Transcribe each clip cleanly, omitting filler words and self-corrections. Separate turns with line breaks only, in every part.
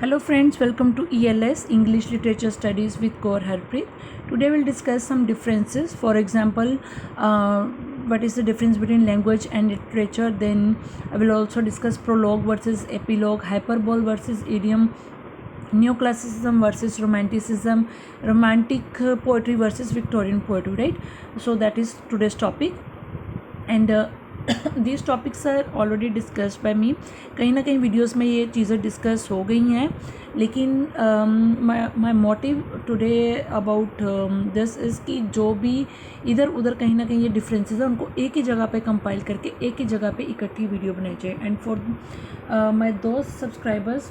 Hello friends, welcome to ELS English Literature Studies with Kaur Harpreet. Today we'll discuss some differences. For example, what is the difference between language and literature. Then I will also discuss prologue versus epilogue, hyperbole versus idiom, neoclassicism versus romanticism, romantic poetry versus Victorian poetry, right? So that is today's topic. And these topics are already discussed by me. कहीं ना कहीं videos में ये चीज़ें discuss हो गई हैं, लेकिन my motive today about this is कि जो भी इधर उधर कहीं ना कहीं ये डिफरेंसेस है उनको एक ही जगह पे कंपाइल करके एक ही जगह पे इकट्ठी वीडियो बनाई जाए. एंड फॉर माई दोस्त सब्सक्राइबर्स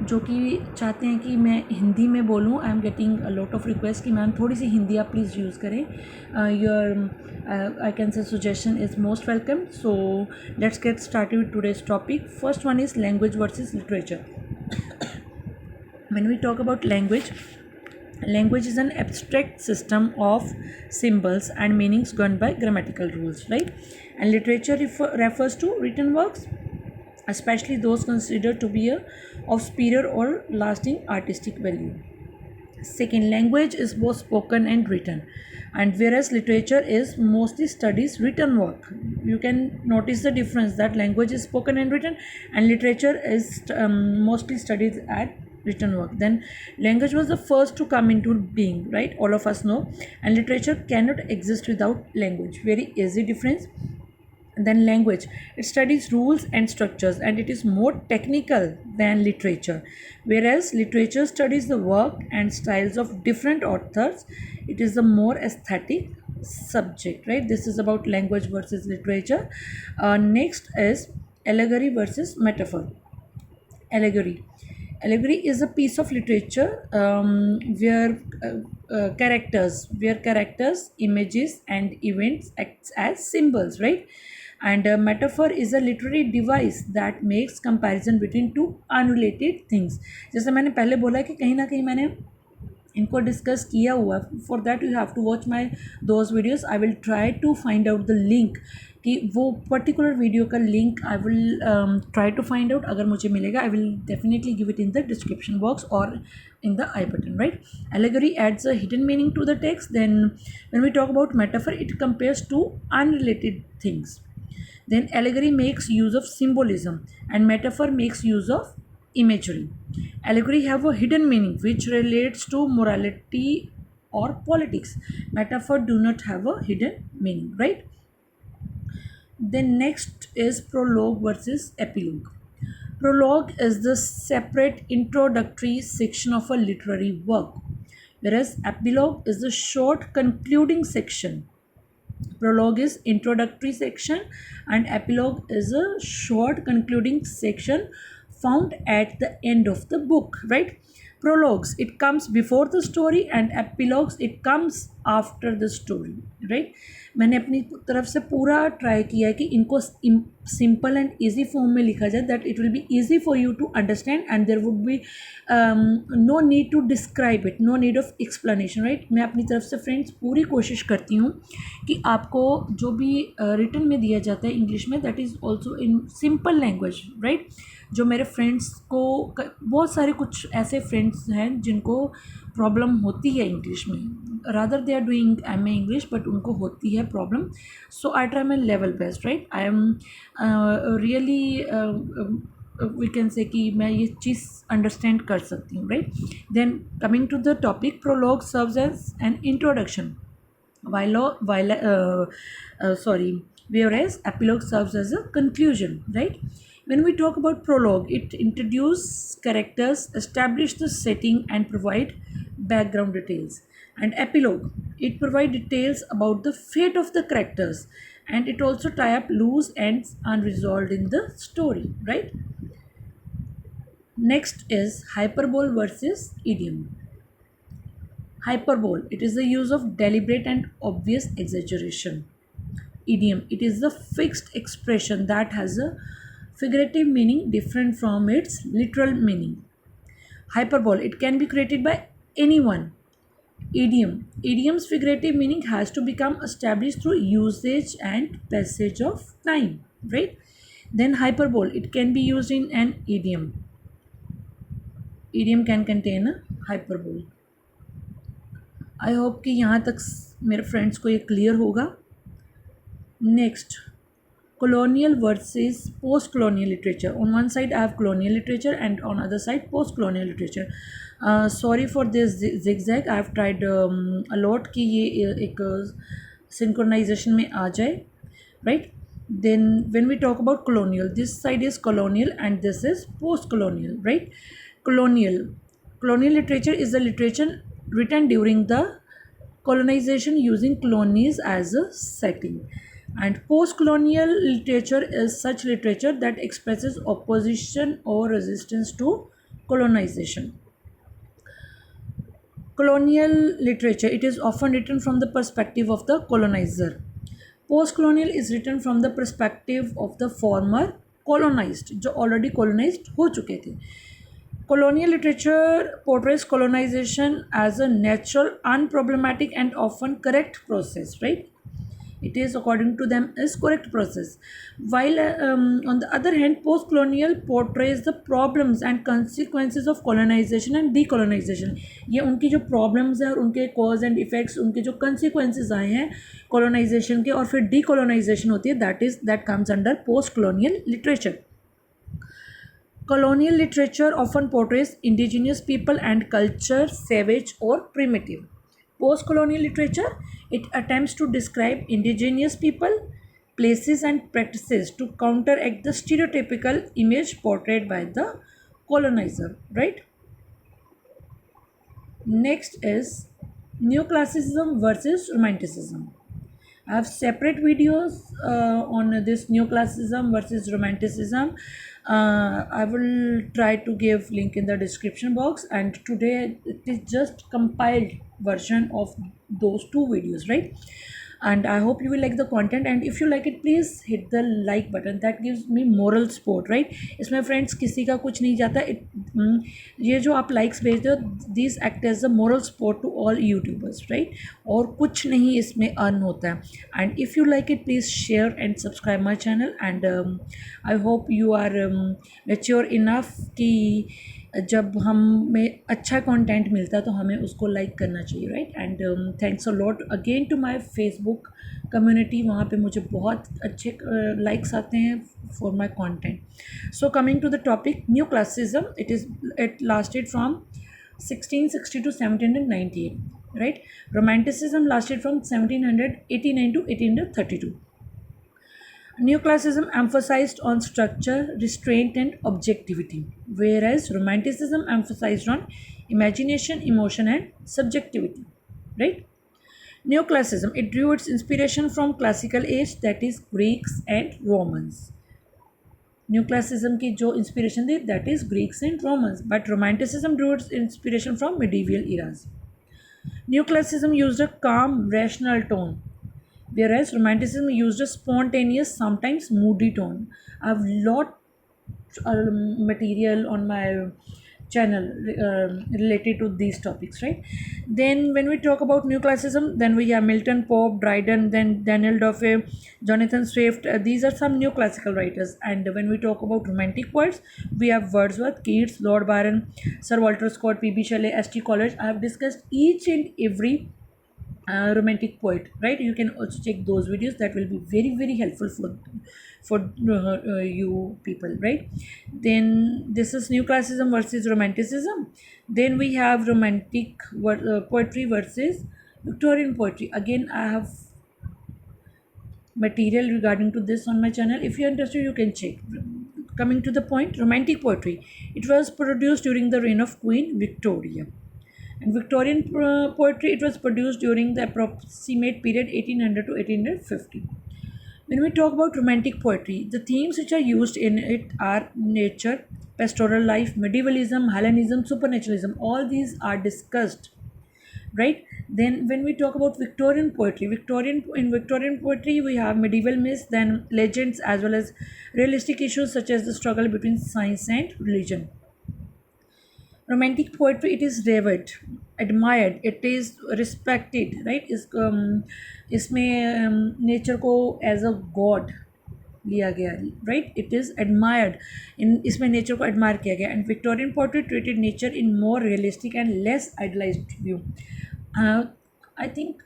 जो कि चाहते हैं कि मैं हिंदी में बोलूँ, I am getting a lot of request कि मैम थोड़ी सी हिंदी आप प्लीज़ यूज़ करें. Your I can say suggestion is most welcome. So let's get started with today's topic. First one is language versus literature. When we talk about language is an abstract system of symbols and meanings governed by grammatical rules, right? And literature refers to written works, especially those considered to be of superior or lasting artistic value. Second, language is both spoken and written, and whereas literature is mostly studies written work. You can notice the difference that language is spoken and written, and literature is mostly studied at written work. Then language was the first to come into being, right? All of us know. And literature cannot exist without language. Very easy difference. Then language, it studies rules and structures, and it is more technical than literature, whereas literature studies the work and styles of different authors. It is a more aesthetic subject, right? This is about language versus literature. Next is allegory versus metaphor. Allegory is a piece of literature where characters, images, and events act as symbols, right? And a metaphor is a literary device that makes comparison between two unrelated things. जैसे मैंने पहले बोला कि कहीं ना कहीं मैंने इनको डिस्कस किया हुआ. For that you have to watch my those videos. I will try to find out the link कि वो पर्टिकुलर वीडियो का link I will try to find out. अगर मुझे मिलेगा I will definitely give it in the description box और in the I button, right? Allegory adds a hidden meaning to the text. Then when we talk about metaphor, it compares two unrelated things. Then allegory makes use of symbolism and metaphor makes use of imagery. Allegory have a hidden meaning which relates to morality or politics. Metaphor do not have a hidden meaning, right? Then next is prologue versus epilogue. Prologue is the separate introductory section of a literary work, whereas epilogue is the short concluding section. Prologue is introductory section and epilogue is a short concluding section found at the end of the book, right? Prologues, it comes before the story, and epilogues, it comes after the story, right? मैंने अपनी तरफ से पूरा try किया है कि इनको simple and easy form में लिखा जाए, that it will be easy for you to understand and there would be no need to describe it, no need of explanation, right? मैं अपनी तरफ से फ्रेंड्स पूरी कोशिश करती हूँ कि आपको जो भी रिटन में दिया जाता है इंग्लिश में, that is also in simple language, right? जो मेरे फ्रेंड्स को बहुत सारे कुछ ऐसे फ्रेंड्स हैं जिनको प्रॉब्लम होती है इंग्लिश में, rather they are doing MA English, but उनको होती है problem. So I try my level best, right? I am really we can say कि मैं ये चीज़ अंडरस्टैंड कर सकती हूँ, right? Then coming to the topic, prologue serves as an introduction whereas epilogue serves as a conclusion, right? When we talk about prologue, it introduces characters, establish the setting, and provide background details. And epilogue, it provide details about the fate of the characters, and it also tie up loose ends unresolved in the story, right? Next is hyperbole versus idiom. Hyperbole, it is the use of deliberate and obvious exaggeration. Idiom, it is the fixed expression that has a figurative meaning different from its literal meaning. Hyperbole, it can be created by anyone. Idiom's figurative meaning has to become established through usage and passage of time, right? Then hyperbole, it can be used in an idiom. idiom can contain a hyperbole. I hope कि यहाँ तक मेरे friends को ये clear होगा. Next, colonial versus post-colonial literature. On one side I have colonial literature and on other side post-colonial literature. Sorry for this zigzag. I have tried a lot कि ये एक synchronization में आ जाए, right? Then when we talk about colonial, this side is colonial and this is post-colonial, right? Colonial literature is the literature written during the colonization using colonies as a setting, and post-colonial literature is such literature that expresses opposition or resistance to colonization. Colonial literature, it is often written from the perspective of the colonizer. Post-colonial is written from the perspective of the former colonized, जो already colonized हो चुके थे. Colonial literature portrays colonization as a natural, unproblematic and often correct process, right? It is, according to them, is correct process. While on the other hand, post-colonial portrays the problems and consequences of colonization and decolonization. ये उनकी जो problems है और उनके cause and effects, उनके जो consequences आए हैं colonization के और फिर decolonization होती है, that comes under post-colonial literature. Colonial literature often portrays indigenous people and culture savage or primitive. Post-colonial literature, it attempts to describe indigenous people, places and practices to counteract the stereotypical image portrayed by the colonizer, right? Next is neoclassicism versus romanticism. I have separate videos on this neoclassicism versus romanticism. I will try to give link in the description box, and today it is just compiled version of those two videos, right? And I hope you will like the content, and if you like it, please hit the like button. That gives me moral support, right? इसमें friends किसी का कुछ नहीं जाता. ये जो आप likes भेजते हो, these act as a moral support to all YouTubers, right? और कुछ नहीं इसमें earn होता है. And if you like it, please share and subscribe my channel. And I hope you are mature enough कि जब हमें अच्छा कंटेंट मिलता है तो हमें उसको लाइक करना चाहिए, right? And thanks a lot again to my Facebook community. वहाँ पे मुझे बहुत अच्छे लाइक्स आते हैं for my content. So coming to the topic, new classicism, it lasted from 1660 to 1798, right? Romanticism lasted from 1789 to 1832. Neoclassicism emphasized on structure, restraint, and objectivity, whereas Romanticism emphasized on imagination, emotion, and subjectivity. Right? Neoclassicism, it drew its inspiration from classical age, that is Greeks and Romans. Neoclassicism की जो inspiration थी, that is Greeks and Romans, but Romanticism drew its inspiration from medieval eras. Neoclassicism used a calm, rational tone, whereas Romanticism used a spontaneous, sometimes moody tone. I have lot material on my channel related to these topics, right? Then when we talk about neoclassicism, then we have Milton, Pope, Dryden, then Daniel Defoe, Jonathan Swift. These are some neoclassical writers. And when we talk about romantic poets, we have Wordsworth, Keats, Lord Byron, Sir Walter Scott, P.B. Shelley, S.T. Coleridge. I have discussed each and every romantic poet, right? You can also check those videos. That will be very very helpful for you people, right? Then this is neoclassicism versus romanticism. Then we have romantic poetry versus Victorian poetry. Again, I have material regarding to this on my channel. If you're interested, you can check. Coming to the point, romantic poetry, it was produced during the reign of Queen Victoria. And Victorian poetry, it was produced during the approximate period 1800 to 1850. When we talk about romantic poetry, the themes which are used in it are nature, pastoral life, medievalism, Hellenism, supernaturalism. All these are discussed, right? Then when we talk about Victorian poetry, in Victorian poetry we have medieval myths, then legends, as well as realistic issues such as the struggle between science and religion. Romantic poetry, it is revered, admired, it is respected, right? इसमें nature को as a god लिया गया, right. It is admired, in इसमें nature को admire किया गया. And Victorian portrait treated nature in more realistic and less idealised view. I think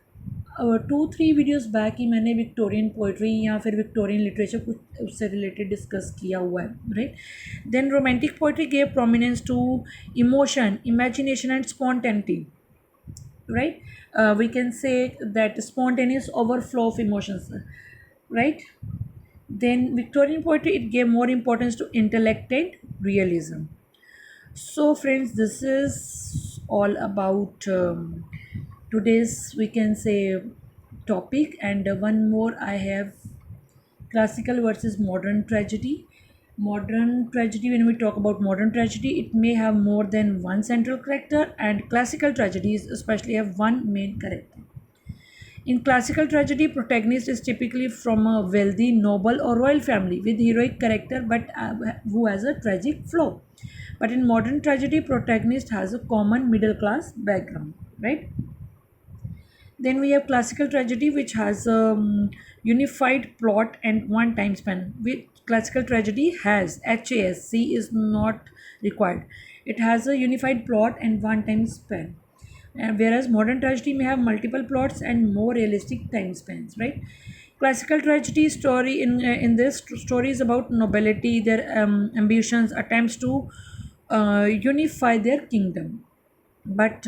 2-3 videos back ही मैंने विक्टोरियन पोइट्री या फिर विक्टोरियन लिटरेचर कुछ उससे रिलेटेड डिस्कस किया हुआ है, right. Then romantic poetry gave prominence to emotion, imagination and spontaneity, right. We can say that spontaneous overflow of emotions, right. Then Victorian poetry, it gave more importance to intellect and realism. So friends, this is all about today's, we can say, topic. And one more I have, classical versus modern tragedy. Modern tragedy, when we talk about modern tragedy, it may have more than one central character, and classical tragedies especially have one main character. In classical tragedy, protagonist is typically from a wealthy, noble, or royal family with heroic character, but who has a tragic flaw. But in modern tragedy, protagonist has a common middle class background, right? Then we have classical tragedy, which has a unified plot and one time span. With classical tragedy has HASC is not required. It has a unified plot and one time span. Whereas modern tragedy may have multiple plots and more realistic time spans, right? Classical tragedy story, in this story is about nobility, their ambitions, attempts to unify their kingdom. But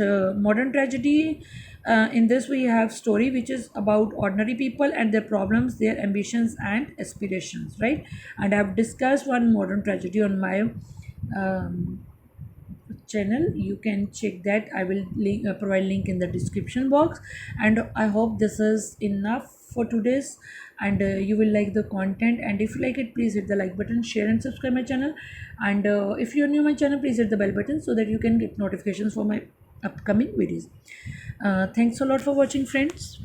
modern tragedy, in this we have story which is about ordinary people and their problems, their ambitions and aspirations, right. And I've discussed one modern tragedy on my um, channel. You can check that. I will provide link in the description box. And I hope this is enough for today's, and you will like the content. And if you like it, please hit the like button, share and subscribe my channel. And if you're new my channel, please hit the bell button so that you can get notifications for my upcoming videos. Thanks a lot for watching, friends.